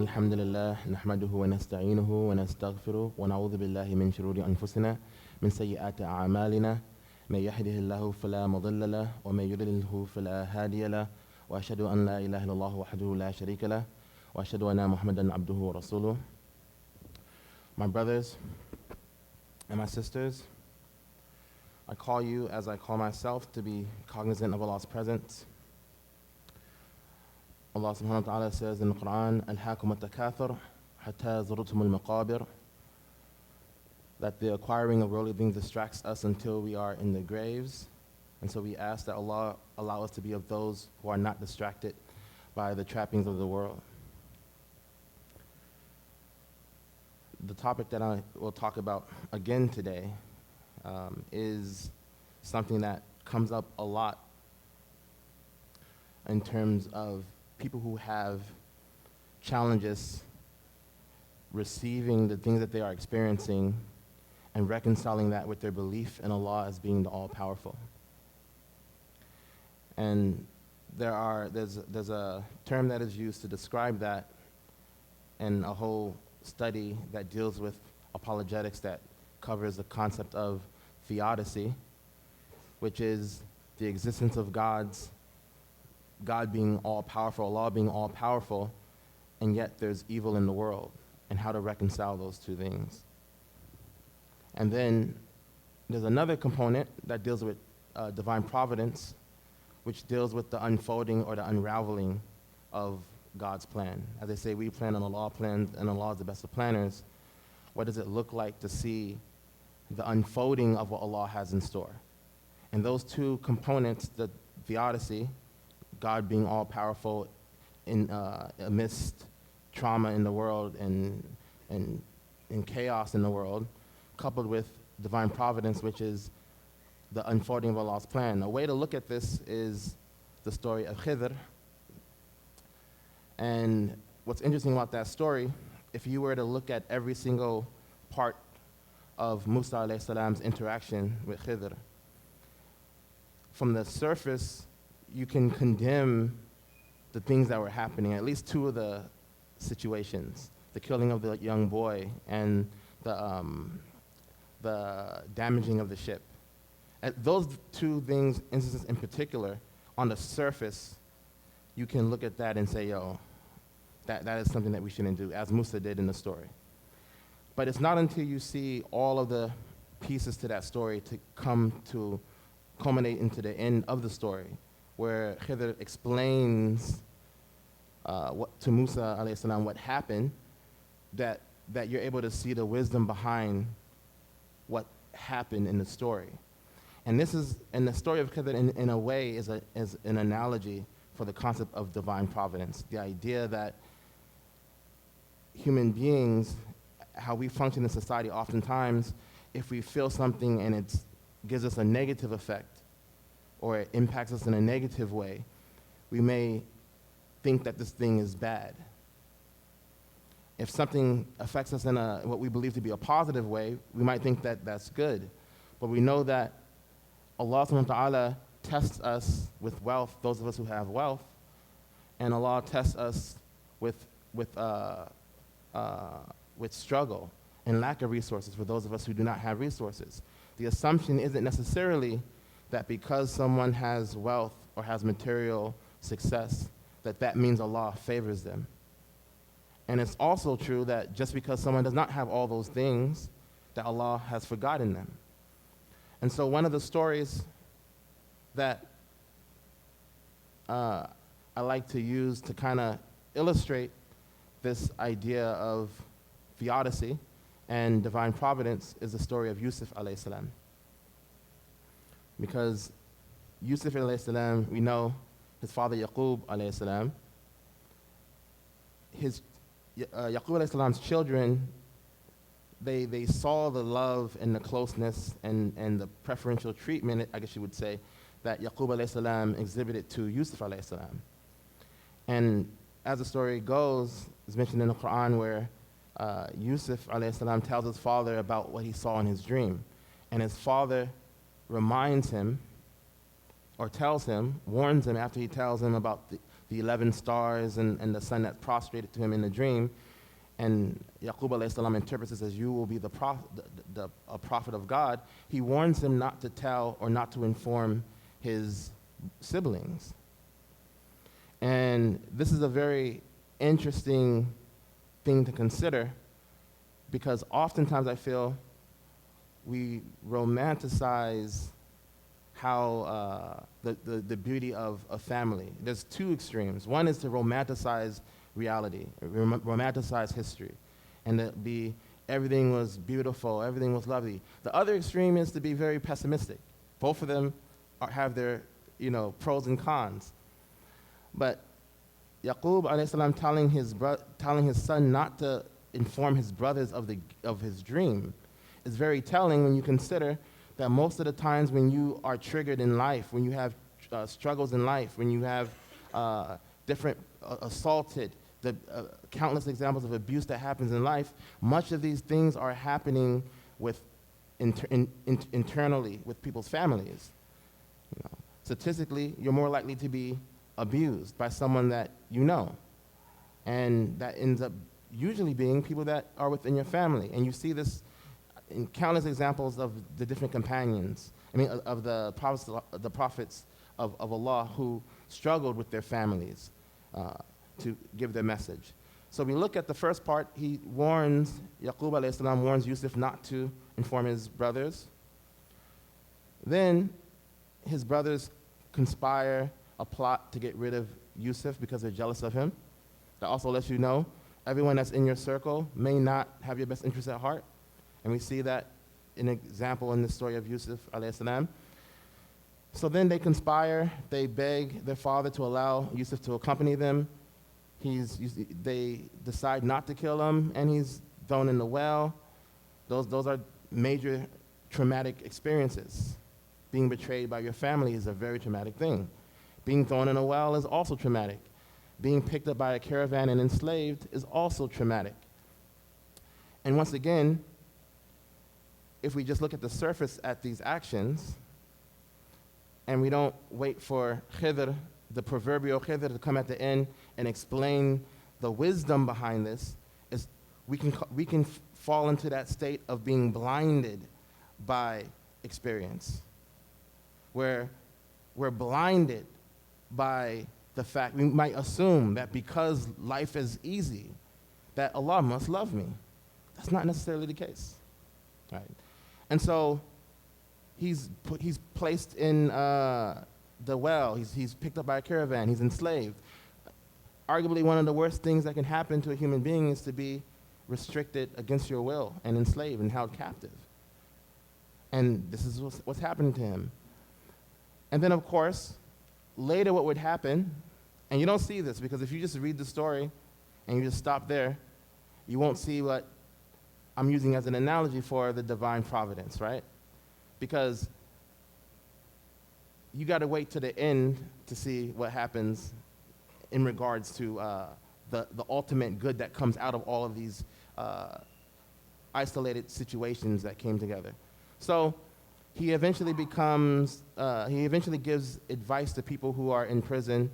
إن الحمد لله نحمده ونستعينه ونستغفره ونعوذ بالله من شرور أنفسنا من سيئات أعمالنا من يهده الله فلا مضل له ومن يضلله فلا هادي له وأشهد أن لا إله إلا الله وحده لا شريك له وأشهد أن محمدا عبده ورسوله. My brothers and my sisters, I call you as I call myself to be cognizant of Allah's presence. Allah subhanahu wa ta'ala says in the Quran, Al-Hakum at-Takathur, Hatta Zurutum al-Maqabir, that the acquiring of worldly things distracts us until we are in the graves. And so we ask that Allah allow us to be of those who are not distracted by the trappings of the world. The topic that I will talk about again today is something that comes up a lot in terms of people who have challenges receiving the things that they are experiencing and reconciling that with their belief in Allah as being the all-powerful. And there's a term that is used to describe that, and a whole study that deals with apologetics that covers the concept of theodicy, which is the existence of God being all-powerful, Allah being all-powerful, and yet there's evil in the world, and how to reconcile those two things. And then there's another component that deals with divine providence, which deals with the unfolding or the unraveling of God's plan. As they say, we plan and Allah plans, and Allah is the best of planners. What does it look like to see the unfolding of what Allah has in store? And those two components, the theodicy, God being all-powerful amidst trauma in the world and chaos in the world, coupled with divine providence, which is the unfolding of Allah's plan. A way to look at this is the story of Khidr. And what's interesting about that story, if you were to look at every single part of Musa alayhi salam's interaction with Khidr, from the surface, you can condemn the things that were happening, at least two of the situations, the killing of the young boy and the damaging of the ship. Those two instances in particular, on the surface, you can look at that and say, yo, that is something that we shouldn't do, as Musa did in the story. But it's not until you see all of the pieces to that story to come to culminate into the end of the story, where Khidr explains to Musa alayhi salam what happened, that you're able to see the wisdom behind what happened in the story. And the story of Khidr in a way is an analogy for the concept of divine providence. The idea that human beings, how we function in society, oftentimes, if we feel something and it gives us a negative effect, or it impacts us in a negative way, we may think that this thing is bad. If something affects us in what we believe to be a positive way, we might think that that's good. But we know that Allah subhanahu wa ta'ala tests us with wealth, those of us who have wealth, and Allah tests us with struggle and lack of resources for those of us who do not have resources. The assumption isn't necessarily that because someone has wealth or has material success, that means Allah favors them. And it's also true that just because someone does not have all those things, that Allah has forgotten them. And so one of the stories that I like to use to kind of illustrate this idea of theodicy and divine providence is the story of Yusuf alayhi salam. Because Yusuf alayhi salam, we know his father Yaqub alayhi salam, Yaqub alayhi salam's children, they saw the love and the closeness and the preferential treatment, I guess you would say, that Yaqub alayhi salam exhibited to Yusuf alayhi salam. And as the story goes, it's mentioned in the Quran where Yusuf alayhi salam tells his father about what he saw in his dream. And his father reminds him, or tells him, warns him after he tells him about the 11 stars and the sun that's prostrated to him in the dream. And Yaqub alayhi salam interprets this as, you will be a prophet of God. He warns him not to tell or not to inform his siblings. And this is a very interesting thing to consider, because oftentimes I feel we romanticize how the beauty of a family. There's two extremes. One is to romanticize reality, romanticize history, and to be everything was beautiful, everything was lovely. The other extreme is to be very pessimistic. Both of them have their pros and cons. But Yaqub alayhi salam telling his son not to inform his brothers of his dream is very telling when you consider that most of the times when you are triggered in life, when you have struggles in life, when you have different assaulted, the countless examples of abuse that happens in life, much of these things are happening with internally with people's families. Statistically, you're more likely to be abused by someone that you know, and that ends up usually being people that are within your family. And you see this in countless examples of the different companions, of the prophets of Allah who struggled with their families to give their message. So we look at the first part. He warns, Yaqub alayhi salam warns Yusuf not to inform his brothers. Then his brothers conspire a plot to get rid of Yusuf because they're jealous of him. That also lets you know everyone that's in your circle may not have your best interests at heart. And we see that in an example in the story of Yusuf alayhi salam. So then they conspire, they beg their father to allow Yusuf to accompany them. They decide not to kill him, and he's thrown in the well. Those are major traumatic experiences. Being betrayed by your family is a very traumatic thing. Being thrown in a well is also traumatic. Being picked up by a caravan and enslaved is also traumatic. And once again, if we just look at the surface at these actions, and we don't wait for Khidr, the proverbial Khidr, to come at the end and explain the wisdom behind this, is we can fall into that state of being blinded by experience, where we're blinded by the fact, we might assume that because life is easy, that Allah must love me. That's not necessarily the case, right? And so he's placed in the well. He's picked up by a caravan. He's enslaved. Arguably, one of the worst things that can happen to a human being is to be restricted against your will and enslaved and held captive. And this is what's happening to him. And then, of course, later what would happen, and you don't see this because if you just read the story and you just stop there, you won't see what I'm using as an analogy for the divine providence, right? Because you got to wait to the end to see what happens in regards to the ultimate good that comes out of all of these isolated situations that came together. So he eventually gives advice to people who are in prison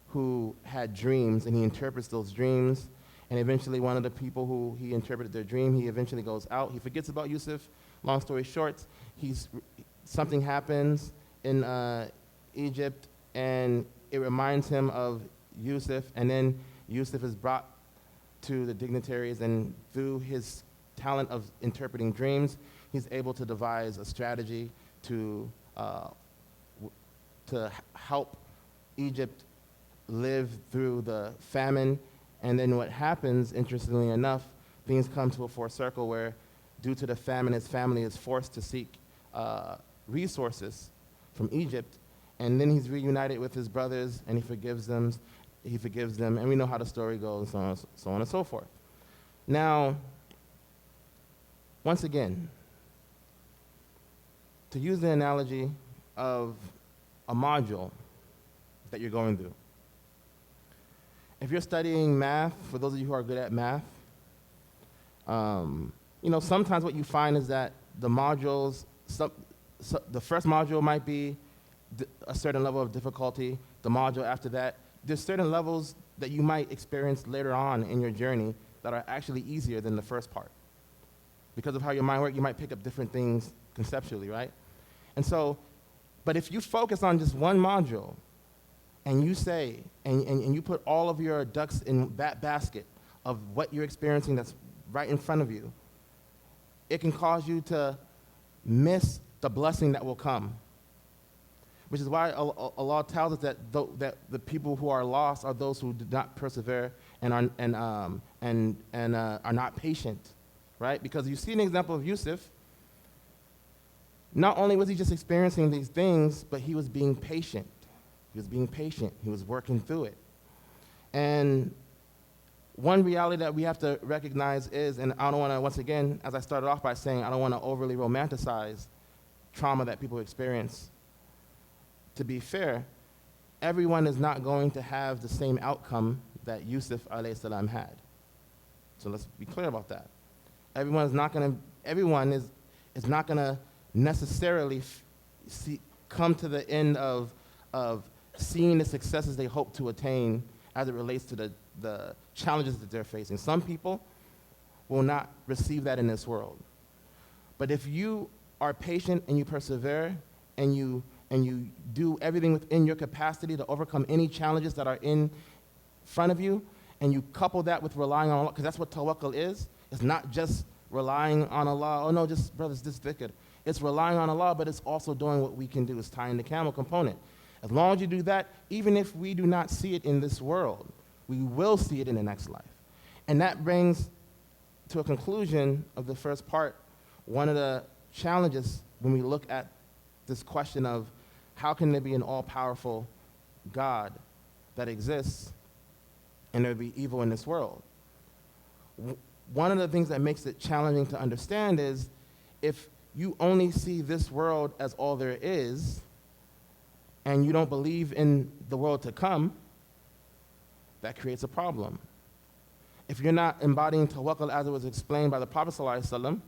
who had dreams, and he interprets those dreams. And eventually one of the people who he interpreted their dream, he eventually goes out. He forgets about Yusuf. Long story short, something happens in Egypt, and it reminds him of Yusuf. And then Yusuf is brought to the dignitaries, and through his talent of interpreting dreams, he's able to devise a strategy to help Egypt live through the famine. And then what happens, interestingly enough, things come to a full circle where, due to the famine, his family is forced to seek resources from Egypt. And then he's reunited with his brothers, and he forgives them, and we know how the story goes, so on and so forth. Now, once again, to use the analogy of a module that you're going through. If you're studying math, for those of you who are good at math, sometimes what you find is that the modules, the first module might be a certain level of difficulty. The module after that there's certain levels that you might experience later on in your journey that are actually easier than the first part. Because of how your mind works, you might pick up different things conceptually, right? And so, but if you focus on just one module and you say, and you put all of your ducks in that basket of what you're experiencing that's right in front of you, it can cause you to miss the blessing that will come. Which is why Allah tells us that the people who are lost are those who did not persevere and are not patient, right? Because you see an example of Yusuf. Not only was he just experiencing these things, but he was being patient. He was being patient. He was working through it. And one reality that we have to recognize is, and I don't want to, once again, as I started off by saying, I don't want to overly romanticize trauma that people experience. To be fair, everyone is not going to have the same outcome that Yusuf alayhi salam had. So let's be clear about that. Everyone is not going to necessarily come to the end of seeing the successes they hope to attain as it relates to the challenges that they're facing. Some people will not receive that in this world. But if you are patient and you persevere and you do everything within your capacity to overcome any challenges that are in front of you, and you couple that with relying on Allah, because that's what tawakkul is. It's not just relying on Allah. Oh no, just brothers, this dhikr. It's relying on Allah, but it's also doing what we can do. It's tying the camel component. As long as you do that, even if we do not see it in this world, we will see it in the next life. And that brings to a conclusion of the first part, one of the challenges when we look at this question of how can there be an all-powerful God that exists and there be evil in this world? One of the things that makes it challenging to understand is if you only see this world as all there is and you don't believe in the world to come, that creates a problem. If you're not embodying tawakkul as it was explained by the Prophet ﷺ,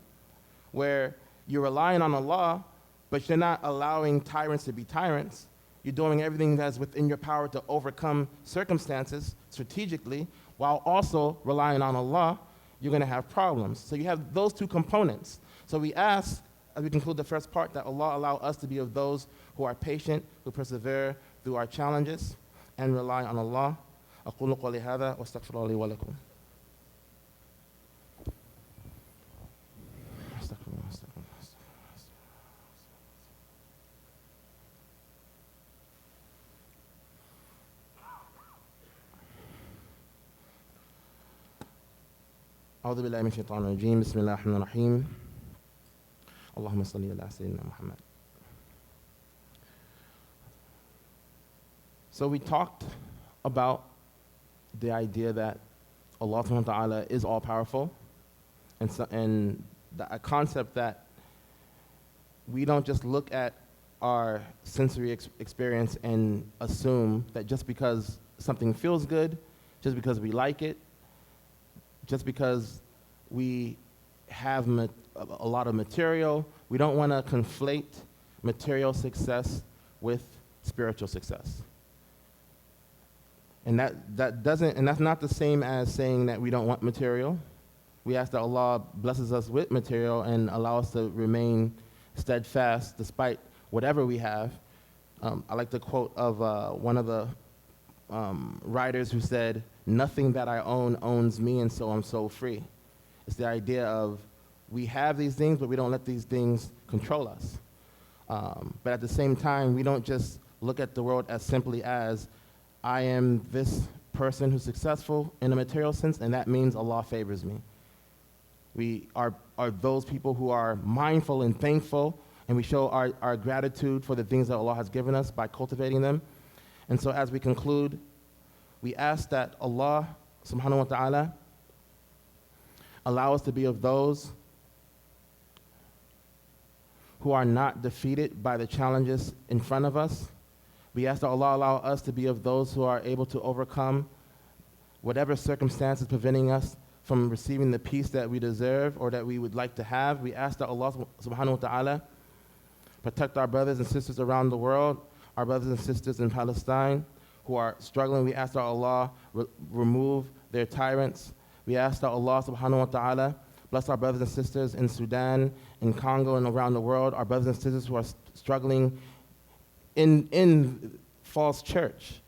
where you're relying on Allah, but you're not allowing tyrants to be tyrants, you're doing everything that's within your power to overcome circumstances strategically, while also relying on Allah, you're going to have problems. So you have those two components. So we ask, as we conclude the first part, that Allah allow us to be of those who are patient, who persevere through our challenges, and rely on Allah. أقول قولي هذا واستغفر الله لي ولكم. أعوذ بالله من الشيطان الرجيم بسم الله الرحمن الرحيم اللهم صل على سيدنا محمد. So we talked about the idea that Allah subhanahu wa ta'ala is all-powerful, and a concept that we don't just look at our sensory experience and assume that just because something feels good, just because we like it, just because we have a lot of material, we don't want to conflate material success with spiritual success. And that's not the same as saying that we don't want material. We ask that Allah blesses us with material and allow us to remain steadfast despite whatever we have. I like the quote of one of the writers who said, "Nothing that I own owns me, and so I'm so free." It's the idea of we have these things, but we don't let these things control us. But at the same time, we don't just look at the world as simply as, I am this person who's successful in a material sense, and that means Allah favors me. We are those people who are mindful and thankful, and we show our gratitude for the things that Allah has given us by cultivating them. And so as we conclude, we ask that Allah subhanahu wa ta'ala allow us to be of those who are not defeated by the challenges in front of us. We ask that Allah allow us to be of those who are able to overcome whatever circumstances preventing us from receiving the peace that we deserve or that we would like to have. We ask that Allah subhanahu wa ta'ala protect our brothers and sisters around the world, our brothers and sisters in Palestine, who are struggling. We ask that Allah remove their tyrants. We ask that Allah subhanahu wa ta'ala bless our brothers and sisters in Sudan, in Congo, and around the world, our brothers and sisters who are struggling in Falls Church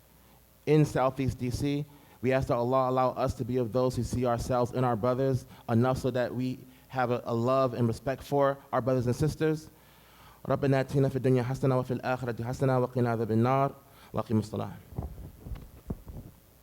in Southeast DC. We ask that Allah allow us to be of those who see ourselves in our brothers enough so that we have a love and respect for our brothers and sisters. ربنا آتنا في الدنيا حسنة وفي الآخرة حسنة وقنا عذاب النار وأقم الصلاة.